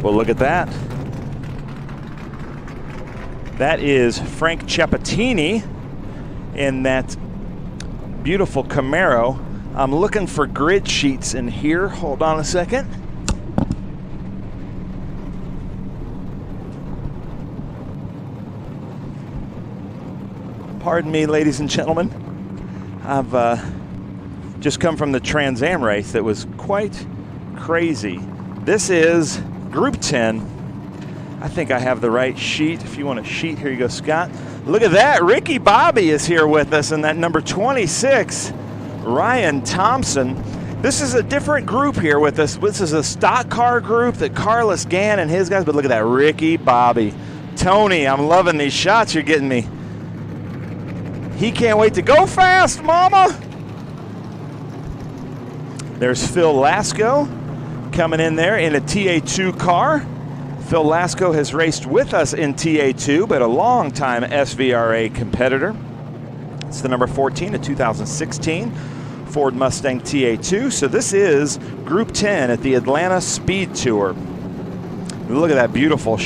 Well, look at that. That is Frank Cepatini in that beautiful Camaro. I'm looking for grid sheets in here. Hold on a second. Pardon me, ladies and gentlemen. I've just come from the Trans Am race that was quite crazy. This is Group 10. I think I have the right sheet. If you want a sheet, here you go, Scott. Look at that. Ricky Bobby is here with us in that number 26, Ryan Thompson. This is a different group here with us. This is a stock car group that Carlos Gann and his guys, but look at that, Ricky Bobby. Tony, I'm loving these shots you're getting me. He can't wait to go fast, mama. There's Phil Lasco coming in there in a TA2 car. Phil Lasco has raced with us in TA2, but a long-time SVRA competitor. It's the number 14, a 2016 Ford Mustang TA2. So this is Group 10 at the Atlanta Speed Tour. Look at that beautiful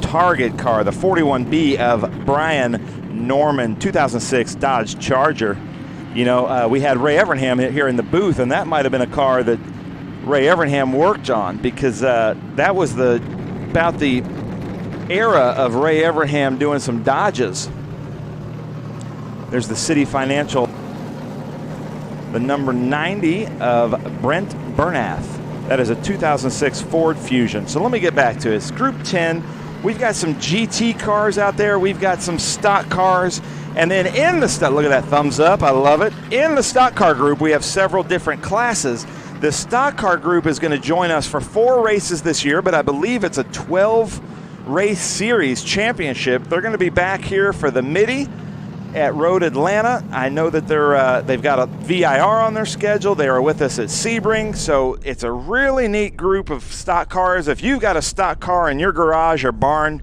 target car, the 41B of Brian Norman, 2006 Dodge Charger. You know, we had Ray Evernham here in the booth, and that might have been a car that Ray Evernham worked on, because that was about the era of Ray Evernham doing some Dodges. There's the City Financial, the number 90 of Brent Bernath. That is a 2006 Ford Fusion. So let me get back to it. It's Group 10. We've got some GT cars out there. We've got some stock cars. And then in the stock, look at that thumbs up. I love it. In the stock car group, we have several different classes. The stock car group is going to join us for 4 races this year, but I believe it's a 12-race series championship. They're going to be back here for the Midi at Road Atlanta. I know that they've got a VIR on their schedule. They are with us at Sebring, so it's a really neat group of stock cars. If you've got a stock car in your garage or barn,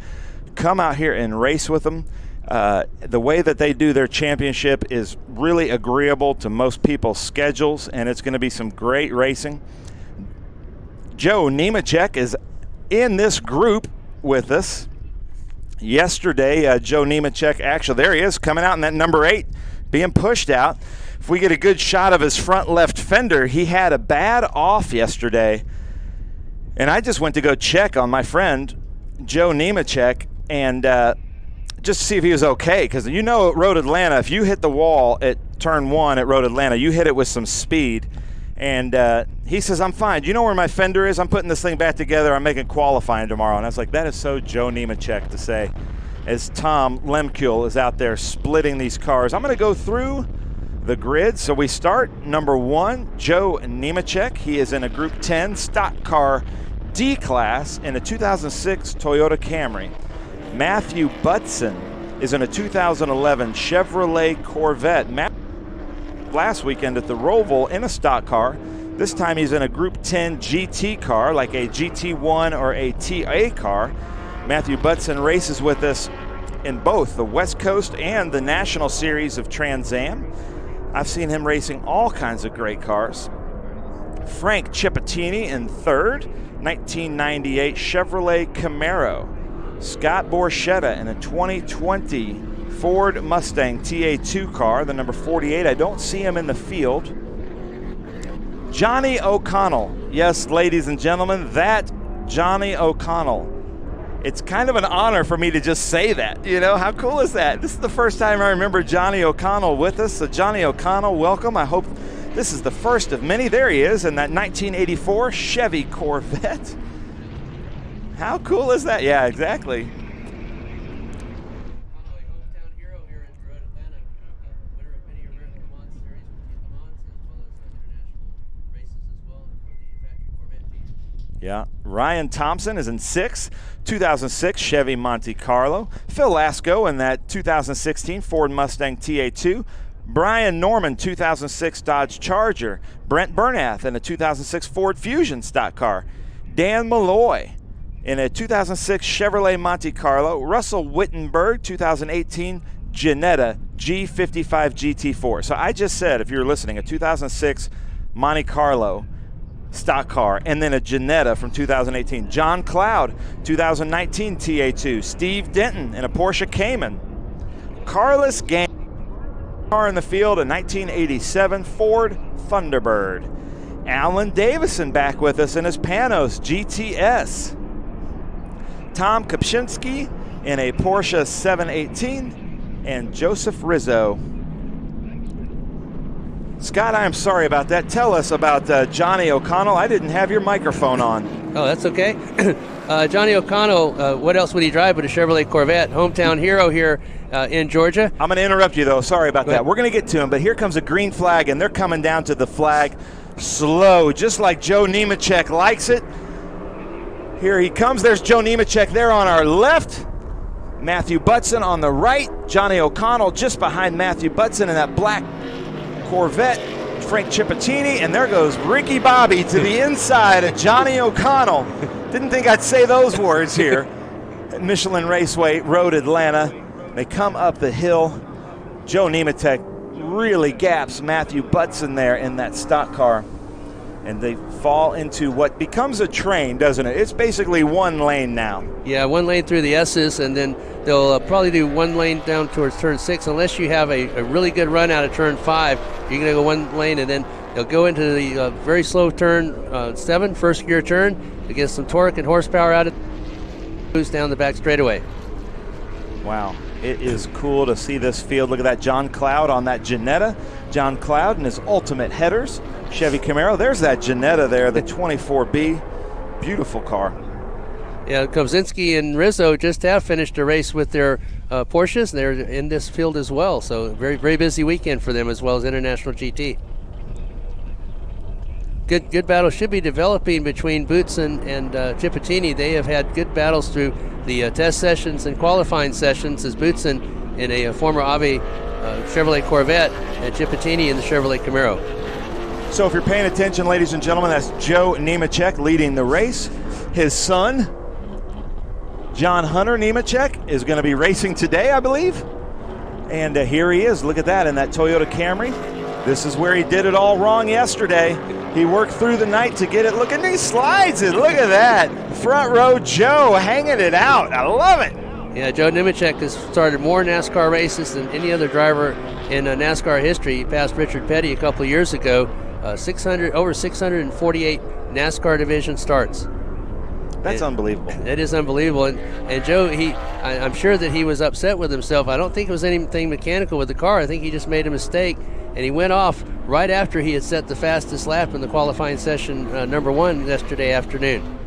come out here and race with them. The way that they do their championship is really agreeable to most people's schedules, and it's going to be some great racing. Joe Nemechek is in this group with us. Yesterday, Joe Nemechek, actually, there he is, coming out in that number 8, being pushed out. If we get a good shot of his front left fender, he had a bad off yesterday. And I just went to go check on my friend, Joe Nemechek, and just to see if he was okay, because you know at Road Atlanta, if you hit the wall at turn 1 at Road Atlanta, you hit it with some speed. And he says, I'm fine. Do you know where my fender is? I'm putting this thing back together. I'm making qualifying tomorrow. And I was like, that is so Joe Nemechek to say, as Tom Lemkule is out there splitting these cars. I'm going to go through the grid. So we start number 1, Joe Nemechek. He is in a Group 10 stock car D class in a 2006 Toyota Camry. Matthew Butson is in a 2011 Chevrolet Corvette. Last weekend at the Roval in a stock car. This time he's in a Group 10 GT car, like a GT1 or a TA car. Matthew Butson races with us in both the West Coast and the National Series of Trans Am. I've seen him racing all kinds of great cars. Frank Cepatini in 3rd, 1998 Chevrolet Camaro. Scott Borchetta in a 2020 Ford Mustang TA2 car, the number 48. I don't see him in the field. Johnny O'Connell. Yes, ladies and gentlemen, that Johnny O'Connell. It's kind of an honor for me to just say that. You know, how cool is that? This is the first time I remember Johnny O'Connell with us. So Johnny O'Connell, welcome. I hope this is the first of many. There he is in that 1984 Chevy Corvette. How cool is that? Yeah, exactly. Yeah, Ryan Thompson is in 6th, 2006 Chevy Monte Carlo. Phil Lasco in that 2016 Ford Mustang TA2. Brian Norman, 2006 Dodge Charger. Brent Bernath in a 2006 Ford Fusion stock car. Dan Malloy in a 2006 Chevrolet Monte Carlo. Russell Wittenberg, 2018 Ginetta G55 GT4. So I just said, if you're listening, a 2006 Monte Carlo stock car, and then a Jetta from 2018. John Cloud, 2019 TA2. Steve Denton in a Porsche Cayman. Carlos Gang car in the field, a 1987 Ford Thunderbird. Alan Davison back with us in his Panos GTS. Tom Kopczynski in a Porsche 718, and Joseph Rizzo. Scott, I'm sorry about that. Tell us about Johnny O'Connell. I didn't have your microphone on. Oh, that's okay. Johnny O'Connell, what else would he drive but a Chevrolet Corvette? Hometown hero here in Georgia. I'm going to interrupt you, though. Sorry about that. We're going to get to him, but here comes a green flag, and they're coming down to the flag slow, just like Joe Nemechek likes it. Here he comes. There's Joe Nemechek there on our left. Matthew Butson on the right. Johnny O'Connell just behind Matthew Butson in that black Corvette. Frank Cipottini, and there goes Ricky Bobby to the inside of Johnny O'Connell. Didn't think I'd say those words here at Michelin Raceway Road, Atlanta. They come up the hill. Joe Nemechek really gaps Matthew Butson there in that stock car, and they fall into what becomes a train, doesn't it? It's basically one lane now. Yeah, one lane through the S's, and then they'll probably do one lane down towards turn 6, unless you have a really good run out of turn 5. You're going to go one lane, and then they'll go into the very slow turn 7, first gear turn, to get some torque and horsepower out of it, down the back straightaway. Wow, it is cool to see this field. Look at that, John Cloud on that Jetta. John Cloud and his ultimate headers. Chevy Camaro. There's that Jetta there, the 24B. Beautiful car. Yeah, Kopczynski and Rizzo just have finished a race with their Porsches. They're in this field as well. So very, very busy weekend for them, as well as International GT. Good battle should be developing between Boots and Cipottini. They have had good battles through the test sessions and qualifying sessions, as Boots in a former Abe Chevrolet Corvette, and Cipottini in the Chevrolet Camaro. So if you're paying attention, ladies and gentlemen, that's Joe Nemechek leading the race. His son, John Hunter Nemechek, is going to be racing today, I believe. And here he is. Look at that in that Toyota Camry. This is where he did it all wrong yesterday. He worked through the night to get it. Look at, he slides it. Look at that. Front row Joe hanging it out. I love it. Yeah, Joe Nemechek has started more NASCAR races than any other driver in NASCAR history. He passed Richard Petty a couple of years ago. Over 648 NASCAR division starts. That's unbelievable. It is unbelievable. And Joe, I'm sure that he was upset with himself. I don't think it was anything mechanical with the car. I think he just made a mistake, and he went off right after he had set the fastest lap in the qualifying session number 1 yesterday afternoon.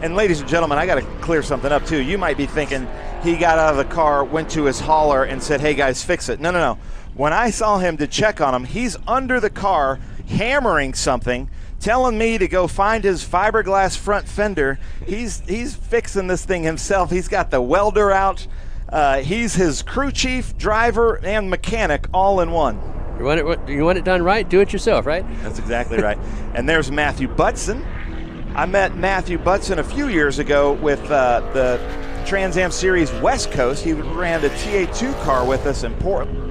And ladies and gentlemen, I got to clear something up too. You might be thinking he got out of the car, went to his hauler, and said, "Hey guys, fix it." No. When I saw him to check on him, he's under the car hammering something, telling me to go find his fiberglass front fender. He's fixing this thing himself. He's got the welder out. He's his crew chief, driver, and mechanic all in one. You want it done right, do it yourself, right? That's exactly right. And there's Matthew Butson. I met Matthew Butson a few years ago with the Trans Am Series West Coast. He ran the TA2 car with us in Portland.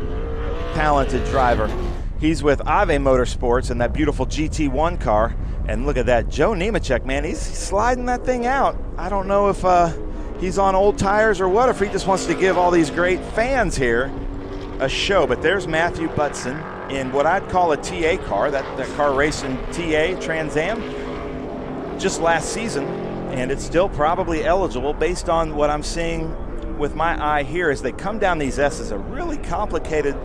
Talented driver. He's with Ave Motorsports in that beautiful GT1 car. And look at that, Joe Nemechek, man, he's sliding that thing out. I don't know if he's on old tires or what, if he just wants to give all these great fans here a show. But there's Matthew Butson in what I'd call a TA car. That car raced in TA, Trans Am, just last season, and it's still probably eligible based on what I'm seeing with my eye here as they come down these S's. A really complicated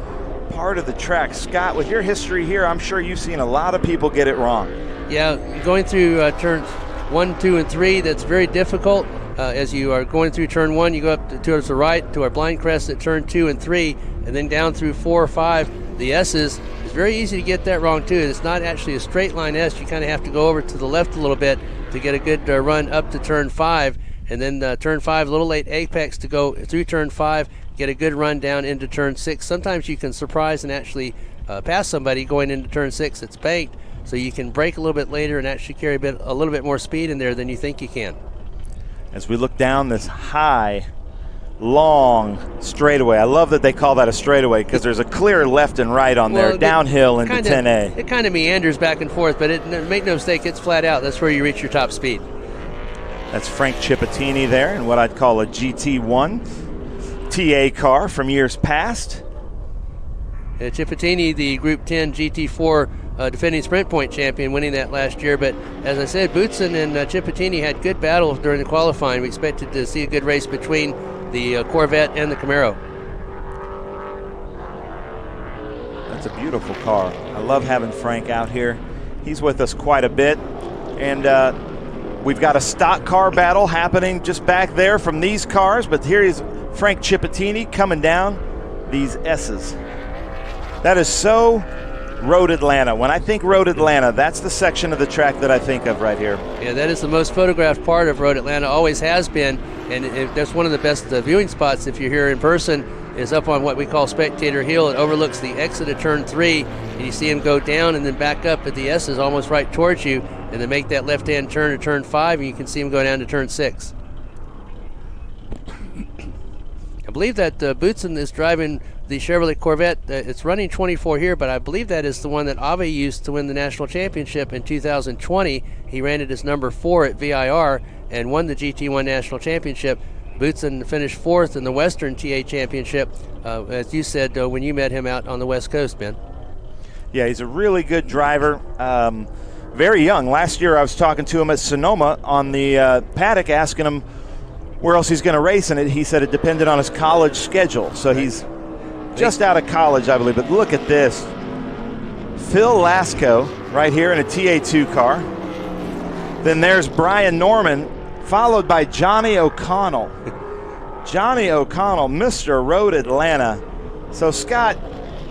part of the track. Scott, with your history here, I'm sure you've seen a lot of people get it wrong. Yeah, going through turns 1, 2, and 3, that's very difficult. As you are going through turn 1, you go up towards the right to our blind crest at turn 2 and 3, and then down through 4 or 5, the S's. It's very easy to get that wrong too. It's not actually a straight line S. You kind of have to go over to the left a little bit to get a good run up to turn 5, and then turn 5, a little late apex to go through turn 5, get a good run down into turn 6. Sometimes you can surprise and actually pass somebody going into turn 6 that's banked, so you can brake a little bit later and actually carry a little bit more speed in there than you think you can. As we look down this high long straightaway. I love that they call that a straightaway because there's a clear left and right on there, downhill into 10A. It kind of meanders back and forth, but make no mistake, it's flat out. That's where you reach your top speed. That's Frank Cipottini there in what I'd call a GT1 TA car from years past. Cipottini, the Group 10 GT4 defending sprint point champion, winning that last year. But as I said, Boutsen and Cipottini had good battles during the qualifying. We expected to see a good race between the Corvette and the Camaro. That's a beautiful car. I love having Frank out here. He's with us quite a bit. And we've got a stock car battle happening just back there from these cars. But here is Frank Cipottini coming down these S's. That is so Road Atlanta. When I think Road Atlanta, that's the section of the track that I think of right here. Yeah, that is the most photographed part of Road Atlanta, always has been, and that's one of the best viewing spots if you're here in person, is up on what we call Spectator Hill. It overlooks the exit of turn 3, and you see him go down and then back up at the S's almost right towards you, and then make that left-hand turn to turn 5, and you can see him go down to turn 6. I believe that Boutsen is driving the Chevrolet Corvette. It's running 24 here, but I believe that is the one that Ave used to win the national championship in 2020. He ran it as number 4 at VIR and won the GT1 national championship. Boutsen finished 4th in the Western TA championship, as you said when you met him out on the West Coast, Ben. Yeah, he's a really good driver. Very young. Last year I was talking to him at Sonoma on the paddock, asking him where else he's going to race, and he said it depended on his college schedule. So he's just out of college, I believe. But look at this. Phil Lasco right here in a TA2 car. Then there's Brian Norman, followed by Johnny O'Connell. Johnny O'Connell, Mr. Road Atlanta. So, Scott,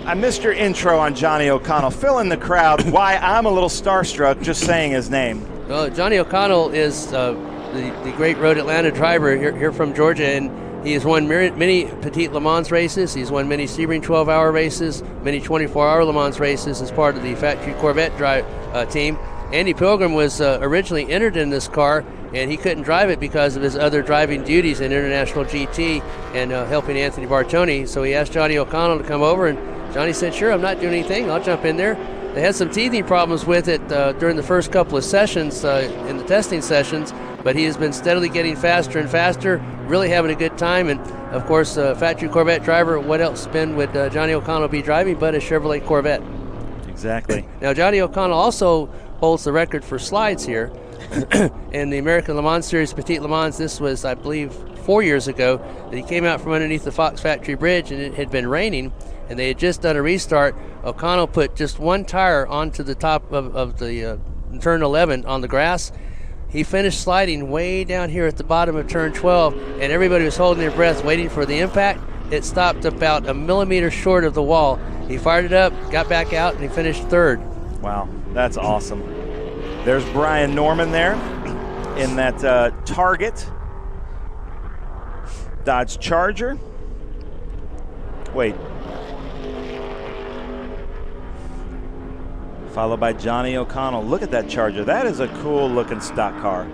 I missed your intro on Johnny O'Connell. Fill in the crowd why I'm a little starstruck just saying his name. Well, Johnny O'Connell is the great Road Atlanta driver here from Georgia, and he has won many Petite Le Mans races. He's won many Sebring 12-hour races, many 24-hour Le Mans races as part of the Factory Corvette team. Andy Pilgrim was originally entered in this car, and he couldn't drive it because of his other driving duties in International GT and helping Anthony Bartoni. So he asked Johnny O'Connell to come over, and Johnny said, sure, I'm not doing anything. I'll jump in there. They had some teething problems with it during the first couple of sessions, in the testing sessions, but he has been steadily getting faster and faster, really having a good time. And, of course, Factory Corvette driver, what else, Ben, would Johnny O'Connell be driving but a Chevrolet Corvette? Exactly. Now, Johnny O'Connell also holds the record for slides here. In the American Le Mans Series Petite Le Mans, this was, I believe, 4 years ago, that he came out from underneath the Fox Factory Bridge, and it had been raining, and they had just done a restart. O'Connell put just one tire onto the top of the turn 11 on the grass. He finished sliding way down here at the bottom of turn 12, and everybody was holding their breath waiting for the impact. It stopped about a millimeter short of the wall. He fired it up, got back out, and he finished 3rd. Wow, that's awesome. There's Brian Norman there in that Target Dodge Charger. Wait. Followed by Johnny O'Connell. Look at that Charger. That is a cool looking stock car.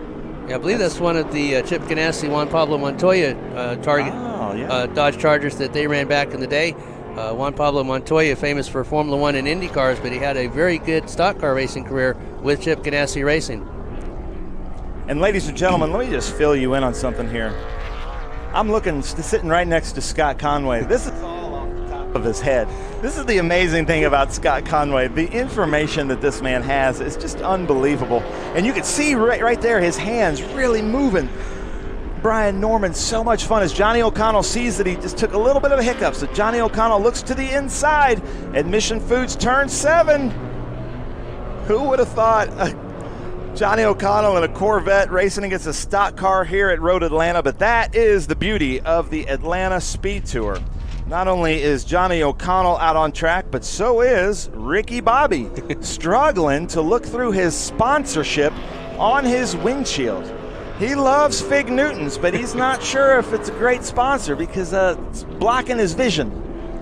Yeah, I believe that's one of the Chip Ganassi, Juan Pablo Montoya Target Dodge Chargers that they ran back in the day. Juan Pablo Montoya, famous for Formula One and Indy cars, but he had a very good stock car racing career with Chip Ganassi Racing. And ladies and gentlemen, let me just fill you in on something here. I'm sitting right next to Scott Conway. This is all off the top of his head. This is the amazing thing about Scott Conway. The information that this man has is just unbelievable. And you can see right there his hands really moving. Brian Norman, so much fun as Johnny O'Connell sees that he just took a little bit of a hiccup. So Johnny O'Connell looks to the inside at Mission Foods turn 7. Who would have thought Johnny O'Connell in a Corvette racing against a stock car here at Road Atlanta? But that is the beauty of the Atlanta Speed Tour. Not only is Johnny O'Connell out on track, but so is Ricky Bobby, struggling to look through his sponsorship on his windshield. He loves Fig Newtons, but he's not sure if it's a great sponsor because it's blocking his vision.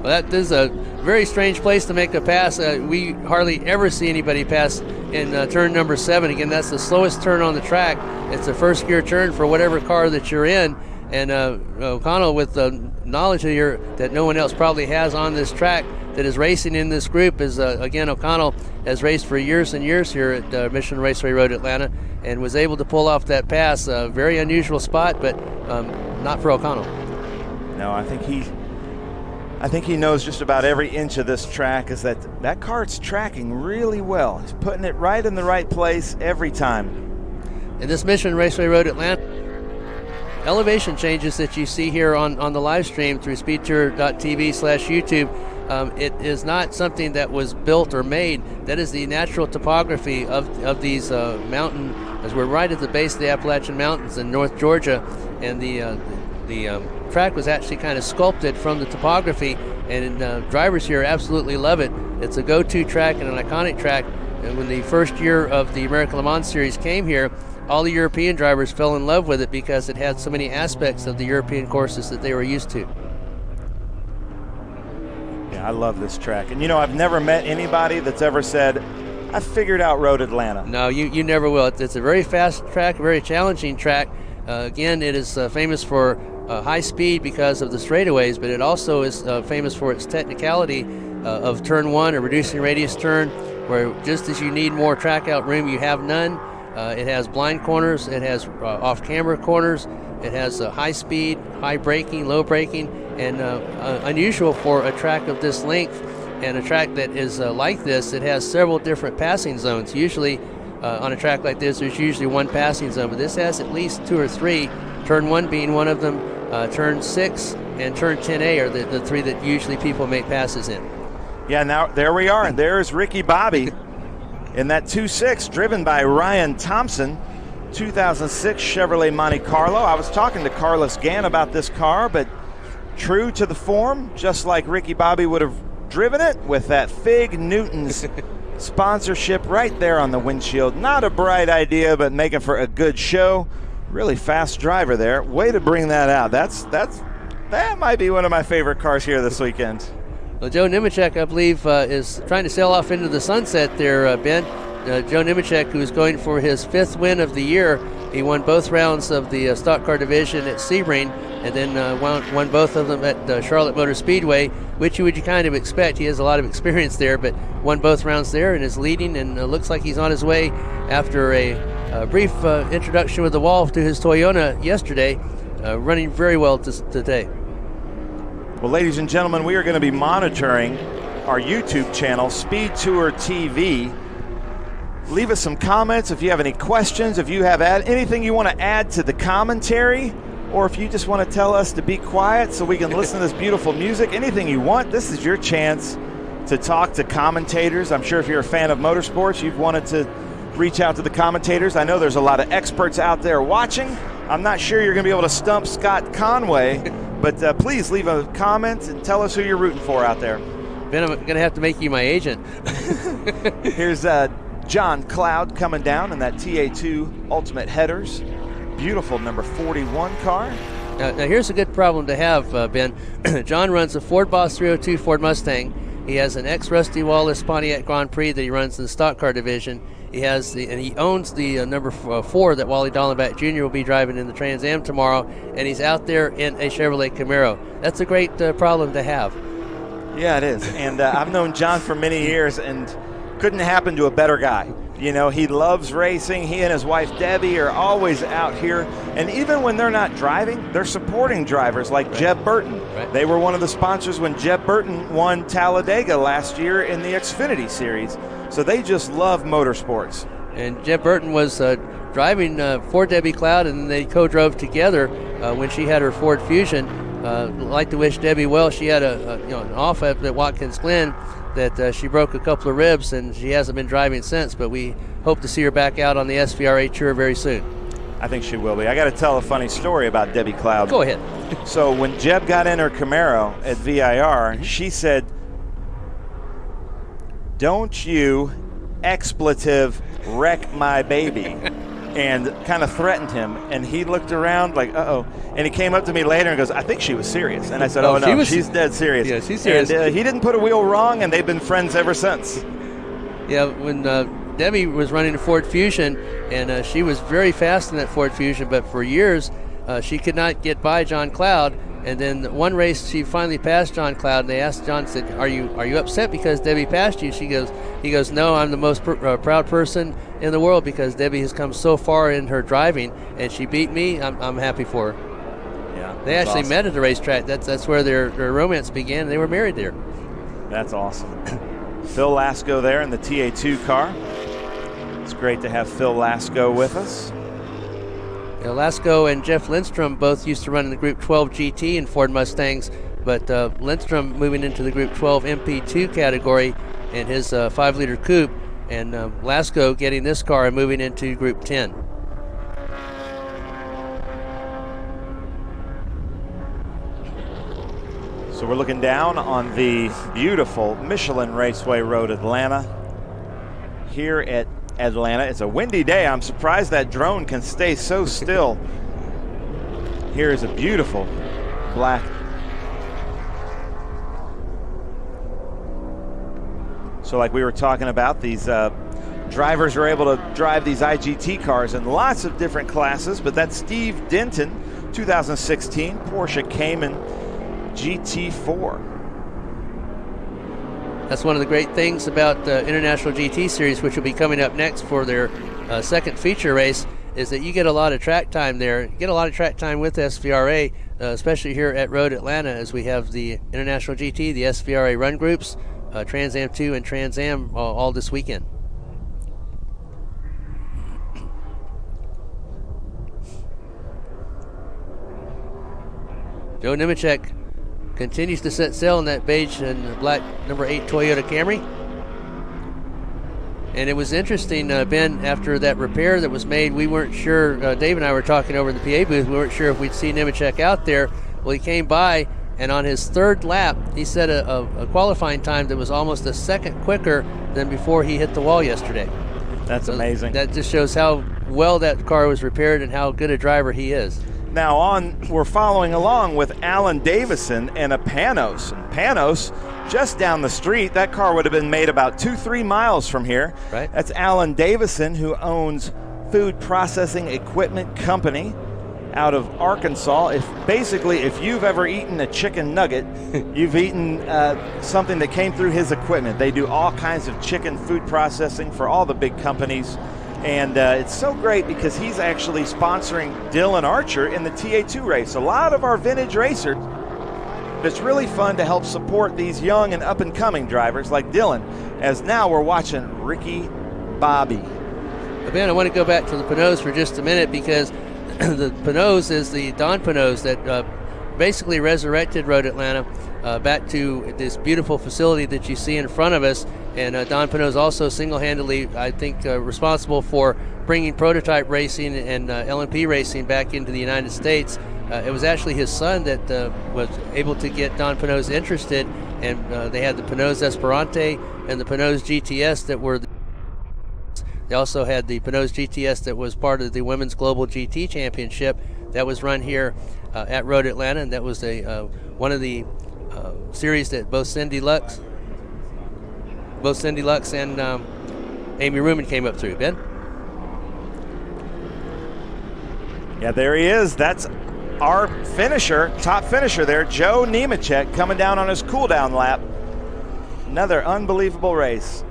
Well, that is a very strange place to make a pass. We hardly ever see anybody pass in turn number 7. Again, that's the slowest turn on the track. It's a first gear turn for whatever car that you're in. And O'Connell, with the knowledge here that no one else probably has on this track that is racing in this group, is again, O'Connell has raced for years and years here at Mission Raceway Road Atlanta, and was able to pull off that pass. A very unusual spot, but not for O'Connell. No, I think he knows just about every inch of this track. Is that kart's tracking really well. He's putting it right in the right place every time. In this Mission Raceway Road Atlanta, elevation changes that you see here on the live stream through SpeedTour.tv/YouTube, it is not something that was built or made. That is the natural topography of these mountain, as we're right at the base of the Appalachian Mountains in North Georgia, and the track was actually kind of sculpted from the topography, and drivers here absolutely love it. It's a go-to track and an iconic track. And when the first year of the American Le Mans Series came here, all the European drivers fell in love with it because it had so many aspects of the European courses that they were used to. Yeah, I love this track. And you know, I've never met anybody that's ever said, I figured out Road Atlanta. No, you never will. It's a very fast track, a very challenging track. Again, it is famous for high speed because of the straightaways, but it also is famous for its technicality of turn one, a reducing radius turn, where just as you need more track out room, you have none. It has blind corners, it has off-camera corners, it has high speed, high braking, low braking, and unusual for a track of this length and a track that is like this. It has several different passing zones. Usually on a track like this, there's usually one passing zone, but this has at least 2 or 3, turn 1 being one of them. Turn 6 and turn 10A are the 3 that usually people make passes in. Yeah, now there we are. There's Ricky Bobby in that 2.6, driven by Ryan Thompson, 2006 Chevrolet Monte Carlo. I was talking to Carlos Gann about this car, but true to the form, just like Ricky Bobby would have driven it, with that Fig Newton's sponsorship right there on the windshield. Not a bright idea, but making for a good show. Really fast driver there. Way to bring that out. That might be one of my favorite cars here this weekend. Well, Joe Nemechek, I believe, is trying to sail off into the sunset there, Ben. Joe Nemechek, who is going for his 5th win of the year. He won both rounds of the stock car division at Sebring, and then won both of them at Charlotte Motor Speedway, which you would kind of expect. He has a lot of experience there, but won both rounds there and is leading, and looks like he's on his way after a brief introduction with the wall to his Toyota yesterday, running very well today. Well, ladies and gentlemen, we are going to be monitoring our YouTube channel, SpeedTour TV. Leave us some comments if you have any questions, if you have anything you want to add to the commentary, or if you just want to tell us to be quiet so we can listen to this beautiful music. Anything you want, this is your chance to talk to commentators. I'm sure if you're a fan of motorsports, you've wanted to reach out to the commentators. I know there's a lot of experts out there watching. I'm not sure you're going to be able to stump Scott Conway, but please leave a comment and tell us who you're rooting for out there. Ben, I'm going to have to make you my agent. Here's John Cloud coming down in that TA2 Ultimate Headers. Beautiful number 41 car. Now here's a good problem to have, Ben. John runs a Ford Boss 302 Ford Mustang. He has an ex-Rusty Wallace Pontiac Grand Prix that he runs in the stock car division. He owns the number 4 that Wally Dallenbach Jr. will be driving in the Trans Am tomorrow, and he's out there in a Chevrolet Camaro. That's a great problem to have. Yeah, it is. And I've known John for many years, and couldn't happen to a better guy. You know, he loves racing. He and his wife Debbie are always out here, and even when they're not driving, they're supporting drivers like Jeb Burton. Right. They were one of the sponsors when Jeb Burton won Talladega last year in the Xfinity Series. So they just love motorsports. And Jeb Burton was driving for Debbie Cloud, and they co-drove together when she had her Ford Fusion. I'd like to wish Debbie well. She had an off at Watkins Glen that she broke a couple of ribs, and she hasn't been driving since, but we hope to see her back out on the SVRA Tour very soon. I think she will be. I got to tell a funny story about Debbie Cloud. Go ahead. So when Jeb got in her Camaro at VIR, she said, "Don't you expletive wreck my baby," and kind of threatened him. And he looked around like, uh-oh. And he came up to me later and goes, "I think she was serious." And I said, "Oh, no, she's dead serious." Yeah, she's serious. And he didn't put a wheel wrong, and they've been friends ever since. Yeah, when Debbie was running a Ford Fusion, and she was very fast in that Ford Fusion, but for years she could not get by John Cloud. And then one race, she finally passed John Cloud, and they asked John, said, "Are you upset because Debbie passed you?" He goes, "No, I'm the most proud person in the world because Debbie has come so far in her driving, and she beat me. I'm happy for her." Yeah, they actually awesome. met at the racetrack. That's where their romance began. They were married there. That's awesome. Phil Lasco there in the TA2 car. It's great to have Phil Lasco with us. Lasco and Jeff Lindstrom both used to run in the Group 12 GT in Ford Mustangs, but Lindstrom moving into the Group 12 MP2 category in his 5-liter coupe, and Lasco getting this car and moving into Group 10. So we're looking down on the beautiful Michelin Raceway Road, Atlanta. Here at Atlanta, it's a windy day. I'm surprised that drone can stay so still. Here is a beautiful black. So like we were talking about, these drivers are able to drive these IGT cars in lots of different classes, but that's Steve Denton, 2016 Porsche Cayman GT4. That's one of the great things about the International GT Series, which will be coming up next for their second feature race, is that you get a lot of track time there. You get a lot of track time with SVRA, especially here at Road Atlanta, as we have the International GT, the SVRA Run Groups, Trans Am 2 and Trans Am all this weekend. Joe Nemechek continues to set sail in that beige and black number 8 Toyota Camry. And it was interesting, Ben, after that repair that was made, we weren't sure, Dave and I were talking over in the PA booth, we weren't sure if we'd see Nemechek out there. Well, he came by, and on his third lap, he set a qualifying time that was almost a second quicker than before he hit the wall yesterday. That's amazing. That just shows how well that car was repaired and how good a driver he is. Now we're following along with Alan Davison and a Panos. And Panos, just down the street, that car would have been made about 2-3 miles from here. Right. That's Alan Davison, who owns Food Processing Equipment Company out of Arkansas. If you've ever eaten a chicken nugget, you've eaten something that came through his equipment. They do all kinds of chicken food processing for all the big companies. And it's so great because he's actually sponsoring Dylan Archer in the TA2 race. A lot of our vintage racers, it's really fun to help support these young and up-and-coming drivers like Dylan, as now we're watching Ricky Bobby. Ben, I want to go back to the Panos for just a minute, because the Panos is the Don Panos that basically resurrected Road Atlanta back to this beautiful facility that you see in front of us. And Don Panos also single-handedly, I think, responsible for bringing prototype racing and LMP racing back into the United States. It was actually his son that was able to get Don Panos interested, and they had the Panos Esperante and the Panos GTS that were they also had the Panos GTS that was part of the Women's Global GT Championship that was run here at Road Atlanta, and that was one of the series that both Cindy Lux and Amy Ruman came up through. Ben? Yeah, there he is. That's our finisher, top finisher there, Joe Nemechek, coming down on his cool-down lap. Another unbelievable race.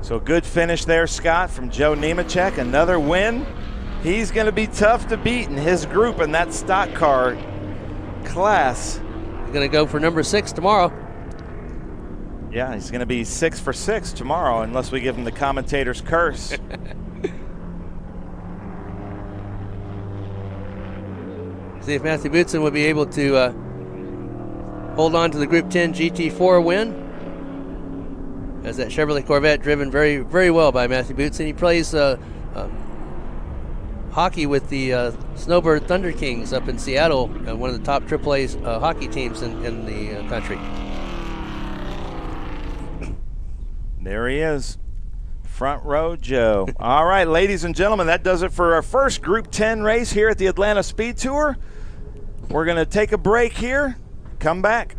So good finish there, Scott, from Joe Nemechek. Another win. He's going to be tough to beat in his group in that stock car class. He's going to go for number 6 tomorrow. Yeah, he's going to be 6 for 6 tomorrow, unless we give him the commentator's curse. See if Matthew Bootson will be able to hold on to the Group 10 GT4 win. As that Chevrolet Corvette driven very, very well by Matthew Bootson. He plays hockey with the Snowbird Thunder Kings up in Seattle, one of the top AAA hockey teams in the country. There he is, front row Joe. All right, ladies and gentlemen, that does it for our first Group 10 race here at the Atlanta Speed Tour. We're going to take a break here, come back.